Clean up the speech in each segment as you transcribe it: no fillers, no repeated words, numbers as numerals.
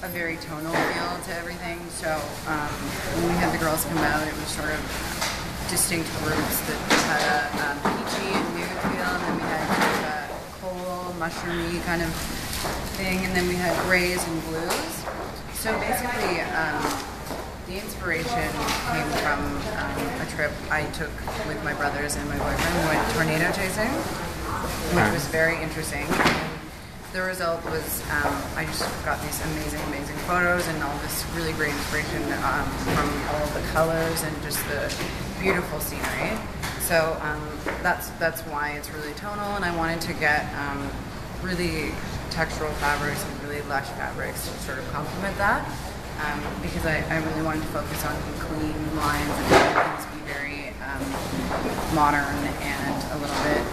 a very tonal feel to everything. So when we had the girls come out, it was sort of distinct groups that had a peachy and nude feel, and then we had kind of a coal, mushroomy kind of thing, and then we had grays and blues. So basically, the inspiration came from a trip I took with my brothers and my boyfriend. We went tornado chasing, which was very interesting. The result was I just got these amazing photos and all this really great inspiration from all of the colors and just the beautiful scenery. So that's why it's really tonal, and I wanted to get really textural fabrics and really lush fabrics to sort of complement that, because I really wanted to focus on clean lines and make things be very modern and a little bit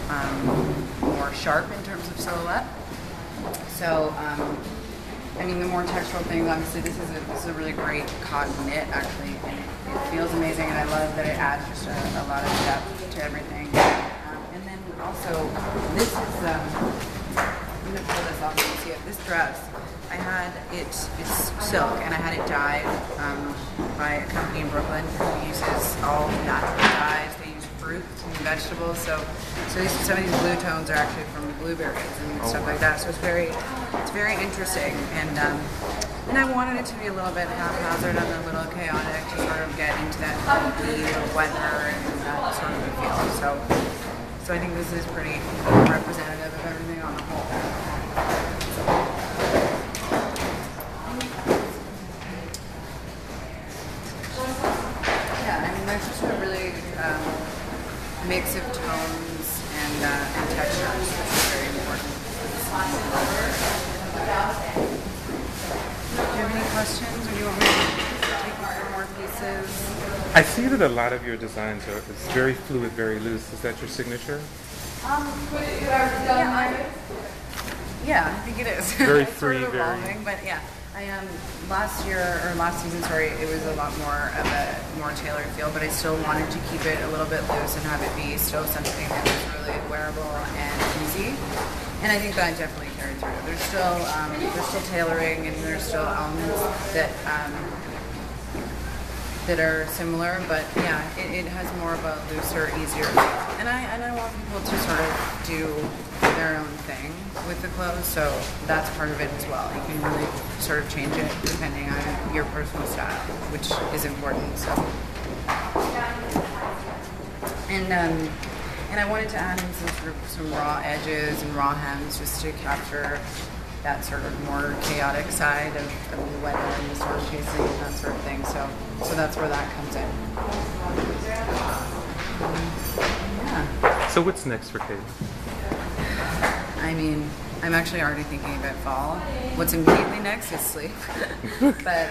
more sharp in terms of silhouette. So, I mean, the more textural things, obviously this is a really great cotton knit, actually, and it feels amazing, and I love that it adds just a lot of depth to everything. And then also, this is, I'm going to pull this off so you can see it. This dress, I had it's silk, and I had it dyed by a company in Brooklyn who uses all natural dyes. They use fruit and vegetables, so some of these blue tones are actually from blueberries and stuff like that. So it's very interesting, and I wanted it to be a little bit haphazard and a little chaotic to sort of get into that funky weather and that sort of a feel. So I think this is pretty representative of everything on the whole. Yeah, I mean, there's just a really mix of tones and textures, which is very important. Do you have any questions, or do you want me to take you through more pieces? I see that a lot of your designs are very fluid, very loose. Is that your signature? Yeah, I think it is. Very it's free, sort of evolving, very. but yeah. Last season, it was a lot more of a more tailored feel, but I still wanted to keep it a little bit loose and have it be still something that was really wearable and easy. And I think that definitely carried through. There's still tailoring, and there's still elements that are similar, but yeah, it has more of a looser, easier feel. And I want people to sort of do their own thing with the clothes, so that's part of it as well. You can really sort of change it depending on your personal style, which is important. So, and I wanted to add in some raw edges and raw hems just to capture that sort of more chaotic side of the weather and the storm chasing and that sort of thing. So that's where that comes in. Yeah. So what's next for Kaelen? I mean, I'm actually already thinking about fall. What's immediately next is sleep. But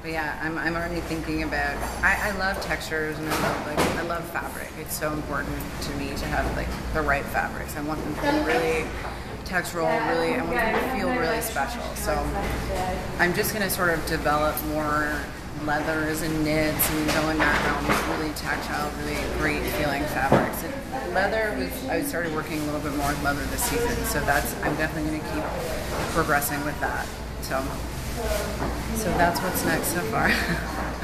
yeah, I'm already thinking about. I love textures, and I love fabric. It's so important to me to have like the right fabrics. I want them to be really textural, I want them to feel really special. So I'm just gonna sort of develop more leathers and knits and go in that realm of really tactile, really great feeling fabrics. And I started working a little bit more with leather this season, so I'm definitely gonna keep progressing with that. So that's what's next so far.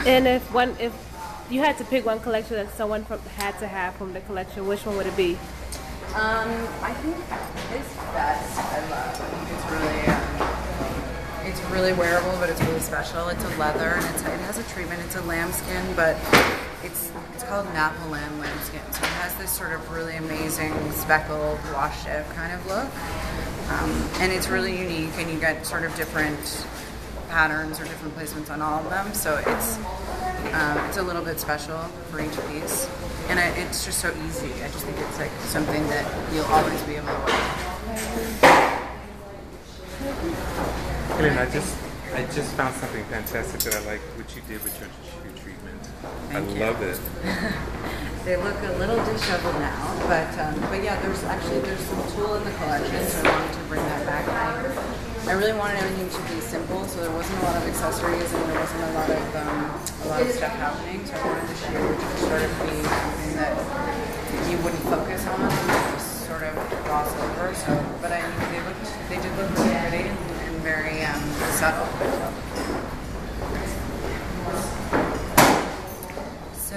And if you had to pick one collection that someone had to have from the collection, which one would it be? I think this vest I love. I think it's really wearable, but it's really special. It's a leather, and it has a treatment. It's a lambskin, but it's called Napa lamb lambskin. So it has this sort of really amazing speckled washed out kind of look, and it's really unique. And you get sort of different patterns or different placements on all of them. So it's a little bit special for each piece. And it's just so easy. I just think it's like something that you'll always be able to wear. Kaelen, I just found something fantastic that I like what you did with your treatment. I love it. They look a little disheveled now, but yeah, there's some tulle in the collection, so I wanted to bring that back. I really wanted everything to be simple, so there wasn't a lot of accessories and there wasn't a lot of stuff happening. So I wanted the shoe to sort of be something that you wouldn't focus on and just sort of gloss over. So, but I mean, they did look really pretty, and very subtle. So